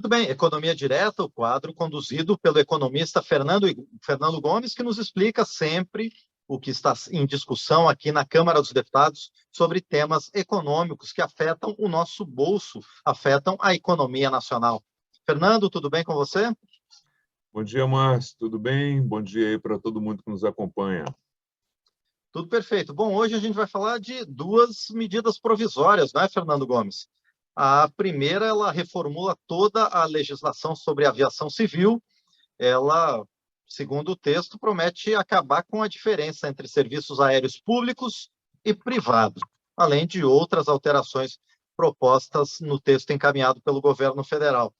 Muito bem, Economia Direta, o quadro conduzido pelo economista Fernando Gomes, que nos explica sempre o que está em discussão aqui na Câmara dos Deputados sobre temas econômicos que afetam o nosso bolso, afetam a economia nacional. Fernando, tudo bem com você? Bom dia, Márcio. Tudo bem? Bom dia aí para todo mundo que nos acompanha. Tudo perfeito. Bom, hoje a gente vai falar de duas medidas provisórias, não é, Fernando Gomes? A primeira, ela reformula toda a legislação sobre aviação civil. Ela, segundo o texto, promete acabar com a diferença entre serviços aéreos públicos e privados, além de outras alterações propostas no texto encaminhado pelo governo federal.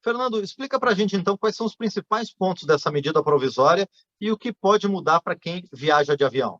Fernando, explica para a gente, então, quais são os principais pontos dessa medida provisória e o que pode mudar para quem viaja de avião.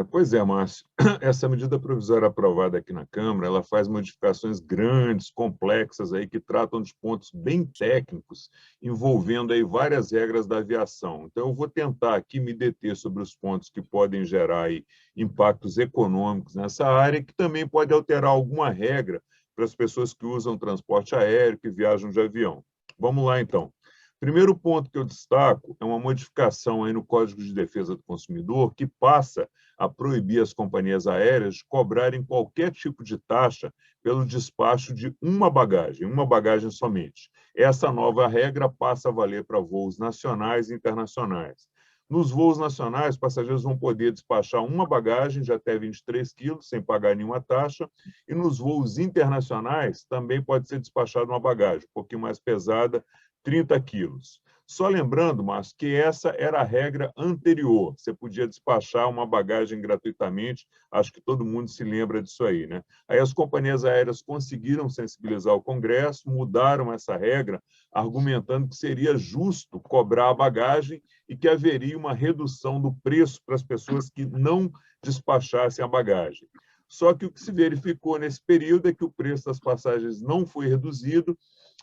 Pois é, Márcio. Essa medida provisória aprovada aqui na Câmara, ela faz modificações grandes, complexas, aí, que tratam de pontos bem técnicos, envolvendo aí várias regras da aviação. Então, eu vou tentar aqui me deter sobre os pontos que podem gerar aí impactos econômicos nessa área, que também pode alterar alguma regra para as pessoas que usam transporte aéreo, que viajam de avião. Vamos lá, então. Primeiro ponto que eu destaco é uma modificação aí no Código de Defesa do Consumidor que passa a proibir as companhias aéreas de cobrarem qualquer tipo de taxa pelo despacho de uma bagagem somente. Essa nova regra passa a valer para voos nacionais e internacionais. Nos voos nacionais, os passageiros vão poder despachar uma bagagem de até 23 quilos, sem pagar nenhuma taxa, e nos voos internacionais também pode ser despachada uma bagagem um pouquinho mais pesada, 30 quilos. Só lembrando, Márcio, que essa era a regra anterior. Você podia despachar uma bagagem gratuitamente, acho que todo mundo se lembra disso aí, né? Aí as companhias aéreas conseguiram sensibilizar o Congresso, mudaram essa regra, argumentando que seria justo cobrar a bagagem e que haveria uma redução do preço para as pessoas que não despachassem a bagagem. Só que o que se verificou nesse período é que o preço das passagens não foi reduzido,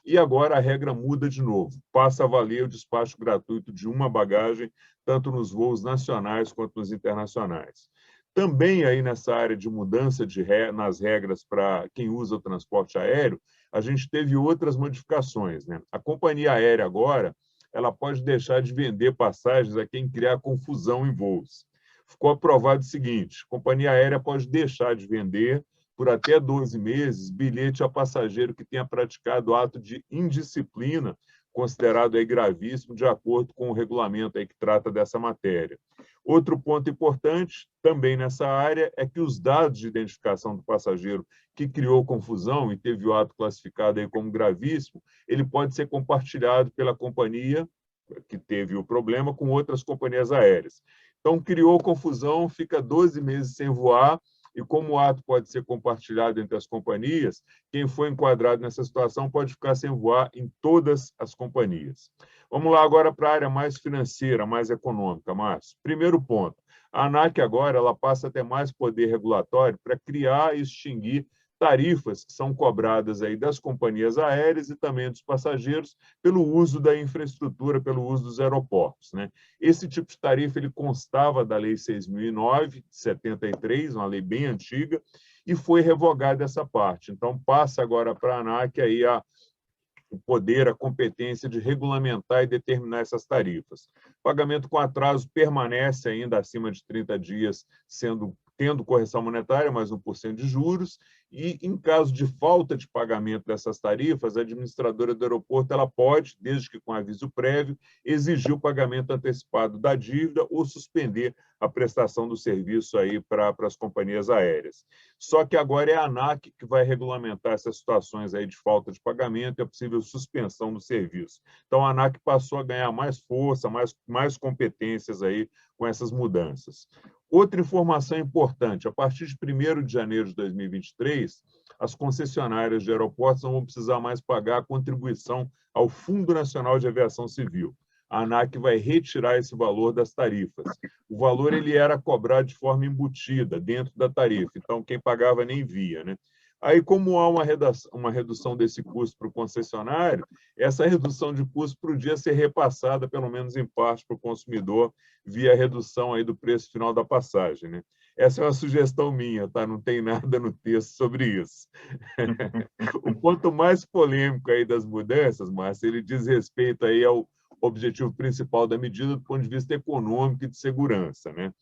e agora a regra muda de novo. Passa a valer o despacho gratuito de uma bagagem, tanto nos voos nacionais quanto nos internacionais. Também aí nessa área de mudança nas regras para quem usa o transporte aéreo, a gente teve outras modificações, né? A companhia aérea agora, ela pode deixar de vender passagens a quem criar confusão em voos. Ficou aprovado o seguinte: a companhia aérea pode deixar de vender por até 12 meses, bilhete a passageiro que tenha praticado ato de indisciplina, considerado aí gravíssimo, de acordo com o regulamento aí que trata dessa matéria. Outro ponto importante, também nessa área, é que os dados de identificação do passageiro que criou confusão e teve o ato classificado aí como gravíssimo, ele pode ser compartilhado pela companhia que teve o problema com outras companhias aéreas. Então, criou confusão, fica 12 meses sem voar, e como o ato pode ser compartilhado entre as companhias, quem for enquadrado nessa situação pode ficar sem voar em todas as companhias. Vamos lá agora para a área mais financeira, mais econômica, Márcio. Primeiro ponto, a ANAC agora ela passa a ter mais poder regulatório para criar e extinguir tarifas que são cobradas aí das companhias aéreas e também dos passageiros pelo uso da infraestrutura, pelo uso dos aeroportos, né? Esse tipo de tarifa ele constava da Lei 6.009, de 73, uma lei bem antiga, e foi revogada essa parte. Então, passa agora para a ANAC aí o poder, a competência de regulamentar e determinar essas tarifas. O pagamento com atraso permanece ainda acima de 30 dias, tendo correção monetária, mais 1% de juros, e, em caso de falta de pagamento dessas tarifas, a administradora do aeroporto ela pode, desde que com aviso prévio, exigir o pagamento antecipado da dívida ou suspender a prestação do serviço aí para as companhias aéreas. Só que agora é a ANAC que vai regulamentar essas situações aí de falta de pagamento e a possível suspensão do serviço. Então, a ANAC passou a ganhar mais força, mais competências aí com essas mudanças. Outra informação importante, a partir de 1º de janeiro de 2023, as concessionárias de aeroportos não vão precisar mais pagar a contribuição ao Fundo Nacional de Aviação Civil. A ANAC vai retirar esse valor das tarifas. O valor ele era cobrado de forma embutida dentro da tarifa, então quem pagava nem via, né? Aí, como há uma redução desse custo para o concessionário, essa redução de custo podia ser repassada, pelo menos em parte, para o consumidor, via redução aí do preço final da passagem, né? Essa é uma sugestão minha, tá? Não tem nada no texto sobre isso. O ponto mais polêmico aí das mudanças, Márcio, ele diz respeito aí ao objetivo principal da medida do ponto de vista econômico e de segurança, né?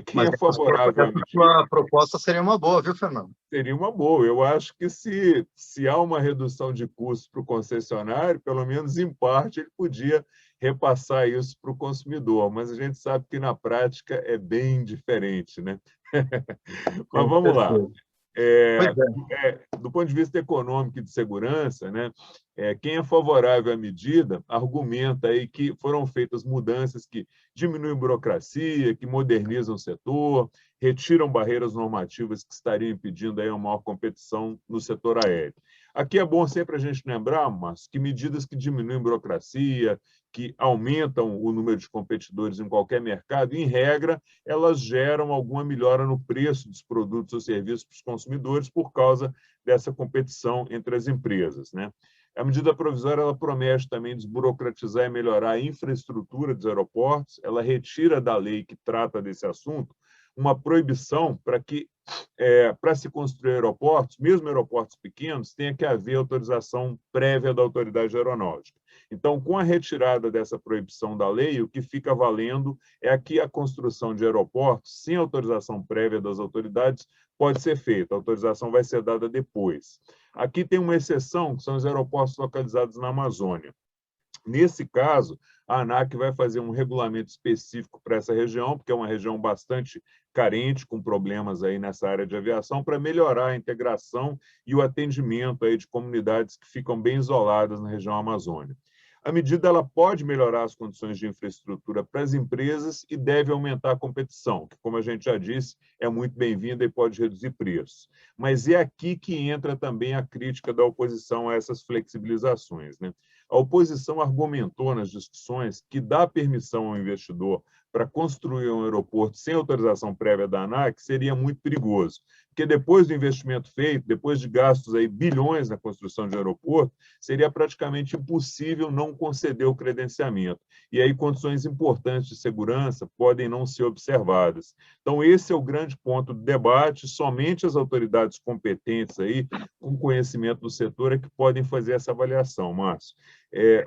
Quem Mas é favorável à essa medida sua proposta seria uma boa, viu, Fernando? seria uma boa. Eu acho que se há uma redução de custos para o concessionário, pelo menos em parte ele podia repassar isso para o consumidor, mas a gente sabe que na prática é bem diferente, né? Mas Com vamos lá. certeza. Pois é. Do ponto de vista econômico e de segurança, né, quem é favorável à medida argumenta aí que foram feitas mudanças que diminuem a burocracia, que modernizam o setor, retiram barreiras normativas que estariam impedindo aí uma maior competição no setor aéreo. Aqui é bom sempre a gente lembrar, Márcio, que medidas que diminuem a burocracia, que aumentam o número de competidores em qualquer mercado, em regra, elas geram alguma melhora no preço dos produtos ou serviços para os consumidores por causa dessa competição entre as empresas, né? A medida provisória ela promete também desburocratizar e melhorar a infraestrutura dos aeroportos, ela retira da lei que trata desse assunto uma proibição para se construir aeroportos, mesmo aeroportos pequenos, tenha que haver autorização prévia da autoridade aeronáutica. Então, com a retirada dessa proibição da lei, o que fica valendo é que a construção de aeroportos, sem autorização prévia das autoridades, pode ser feita. A autorização vai ser dada depois. Aqui tem uma exceção, que são os aeroportos localizados na Amazônia. Nesse caso, a ANAC vai fazer um regulamento específico para essa região, porque é uma região bastante carente, com problemas aí nessa área de aviação, para melhorar a integração e o atendimento aí de comunidades que ficam bem isoladas na região amazônica. A medida ela pode melhorar as condições de infraestrutura para as empresas e deve aumentar a competição, que, como a gente já disse, é muito bem-vinda e pode reduzir preços. Mas é aqui que entra também a crítica da oposição a essas flexibilizações, né? A oposição argumentou nas discussões que dar permissão ao investidor para construir um aeroporto sem autorização prévia da ANAC seria muito perigoso, porque depois do investimento feito, depois de gastos aí bilhões na construção de aeroporto, seria praticamente impossível não conceder o credenciamento. E aí condições importantes de segurança podem não ser observadas. Então, esse é o grande ponto do debate, somente as autoridades competentes aí, com conhecimento do setor, é que podem fazer essa avaliação, Márcio.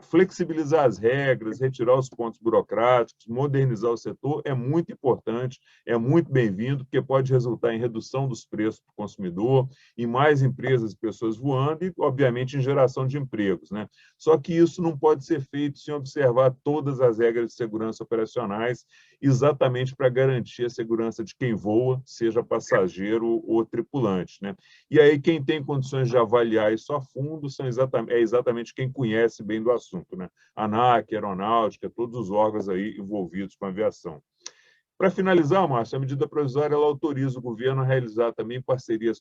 Flexibilizar as regras, retirar os pontos burocráticos, modernizar o setor é muito importante, é muito bem-vindo, porque pode resultar em redução dos preços para o consumidor, em mais empresas e pessoas voando e, obviamente, em geração de empregos, né? Só que isso não pode ser feito sem observar todas as regras de segurança operacionais, exatamente para garantir a segurança de quem voa, seja passageiro ou tripulante, né? E aí quem tem condições de avaliar isso a fundo é exatamente quem conhece bem do assunto, né? ANAC, Aeronáutica, todos os órgãos aí envolvidos com a aviação. Para finalizar, Márcio, a medida provisória ela autoriza o governo a realizar também parcerias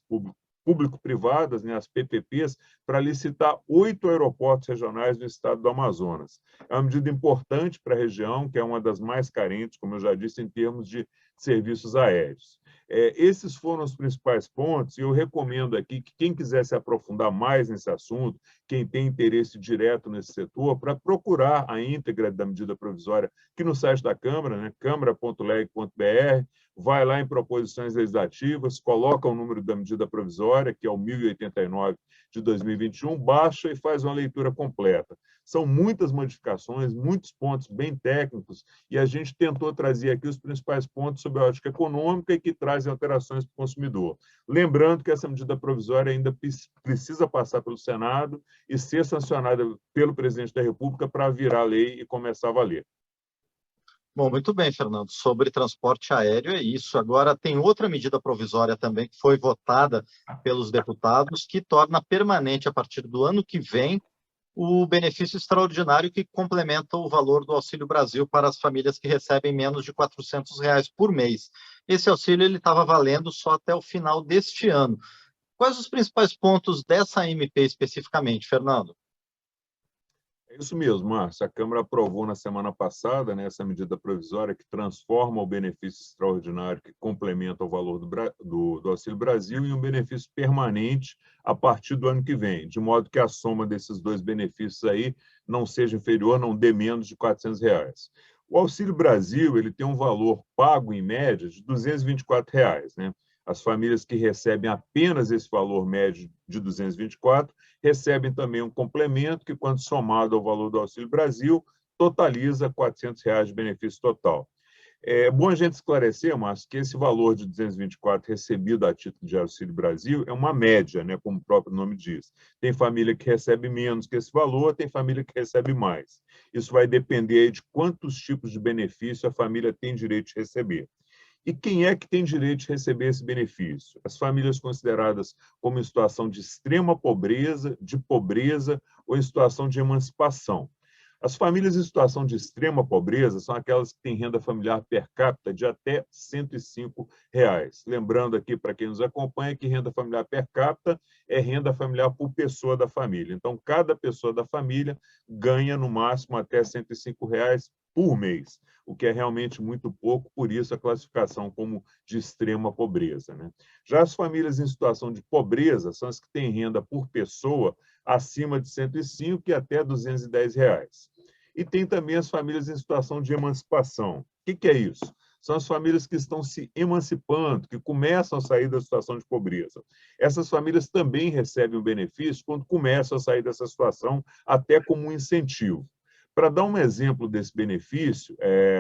público-privadas, né, as PPPs, para licitar 8 aeroportos regionais do estado do Amazonas. É uma medida importante para a região, que é uma das mais carentes, como eu já disse, em termos de serviços aéreos. Esses foram os principais pontos, e eu recomendo aqui que quem quiser se aprofundar mais nesse assunto, quem tem interesse direto nesse setor, para procurar a íntegra da medida provisória aqui no site da Câmara, né, câmara.leg.br, vai lá em proposições legislativas, coloca o número da medida provisória, que é o 1089 de 2021, baixa e faz uma leitura completa. São muitas modificações, muitos pontos bem técnicos, e a gente tentou trazer aqui os principais pontos sobre a ótica econômica e que trazem alterações para o consumidor. Lembrando que essa medida provisória ainda precisa passar pelo Senado e ser sancionada pelo presidente da República para virar lei e começar a valer. Bom, muito bem, Fernando. Sobre transporte aéreo é isso. Agora, tem outra medida provisória também que foi votada pelos deputados, que torna permanente, a partir do ano que vem, o benefício extraordinário que complementa o valor do Auxílio Brasil para as famílias que recebem menos de R$ 400 por mês. Esse auxílio ele estava valendo só até o final deste ano. Quais os principais pontos dessa MP especificamente, Fernando? É isso mesmo, Márcio. A Câmara aprovou na semana passada, né, essa medida provisória que transforma o benefício extraordinário que complementa o valor do Auxílio Brasil em um benefício permanente a partir do ano que vem, de modo que a soma desses dois benefícios aí não seja inferior, não dê menos de R$ 400. O Auxílio Brasil ele tem um valor pago, em média, de R$ 224, né? As famílias que recebem apenas esse valor médio de 224 recebem também um complemento que, quando somado ao valor do Auxílio Brasil, totaliza R$ 400 de benefício total. É bom a gente esclarecer, Márcio, que esse valor de 224 recebido a título de Auxílio Brasil é uma média, né, como o próprio nome diz. Tem família que recebe menos que esse valor, tem família que recebe mais. Isso vai depender aí de quantos tipos de benefício a família tem direito de receber. E quem é que tem direito de receber esse benefício? As famílias consideradas como em situação de extrema pobreza, de pobreza ou em situação de emancipação. As famílias em situação de extrema pobreza são aquelas que têm renda familiar per capita de até R$ 105. Lembrando aqui, para quem nos acompanha, que renda familiar per capita é renda familiar por pessoa da família. Então, cada pessoa da família ganha, no máximo, até R$ 105 por mês, o que é realmente muito pouco, por isso a classificação como de extrema pobreza, né? Já as famílias em situação de pobreza são as que têm renda por pessoa acima de 105 e até R$ 210. E tem também as famílias em situação de emancipação. O que é isso? São as famílias que estão se emancipando, que começam a sair da situação de pobreza. Essas famílias também recebem o benefício quando começam a sair dessa situação, até como um incentivo. Para dar um exemplo desse benefício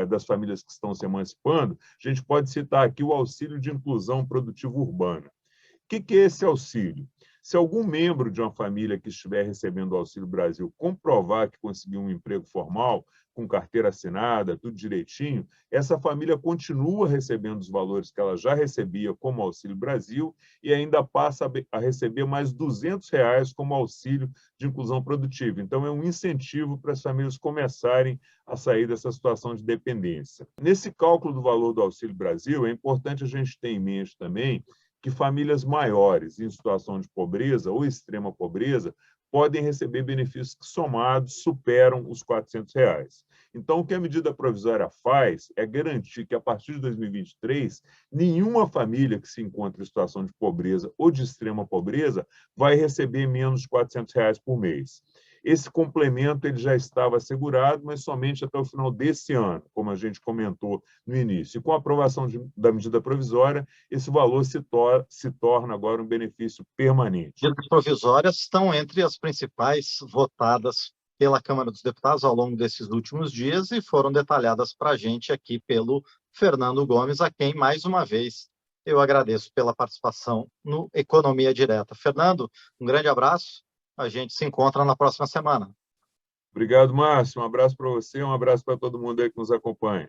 das famílias que estão se emancipando, a gente pode citar aqui o auxílio de inclusão produtiva urbana. O que é esse auxílio? Se algum membro de uma família que estiver recebendo o Auxílio Brasil comprovar que conseguiu um emprego formal, com carteira assinada, tudo direitinho, essa família continua recebendo os valores que ela já recebia como Auxílio Brasil e ainda passa a receber mais R$ 200 como auxílio de inclusão produtiva. Então, é um incentivo para as famílias começarem a sair dessa situação de dependência. Nesse cálculo do valor do Auxílio Brasil, é importante a gente ter em mente também que famílias maiores em situação de pobreza ou extrema pobreza podem receber benefícios que, somados, superam os R$ 400. Então, o que a medida provisória faz é garantir que, a partir de 2023, nenhuma família que se encontre em situação de pobreza ou de extrema pobreza vai receber menos de R$ 400 por mês. Esse complemento ele já estava assegurado, mas somente até o final desse ano, como a gente comentou no início. E com a aprovação da medida provisória, esse valor se torna agora um benefício permanente. Medidas provisórias estão entre as principais votadas pela Câmara dos Deputados ao longo desses últimos dias e foram detalhadas para a gente aqui pelo Fernando Gomes, a quem, mais uma vez, eu agradeço pela participação no Economia Direta. Fernando, um grande abraço. A gente se encontra na próxima semana. Obrigado, Márcio. Um abraço para você, um abraço para todo mundo aí que nos acompanha.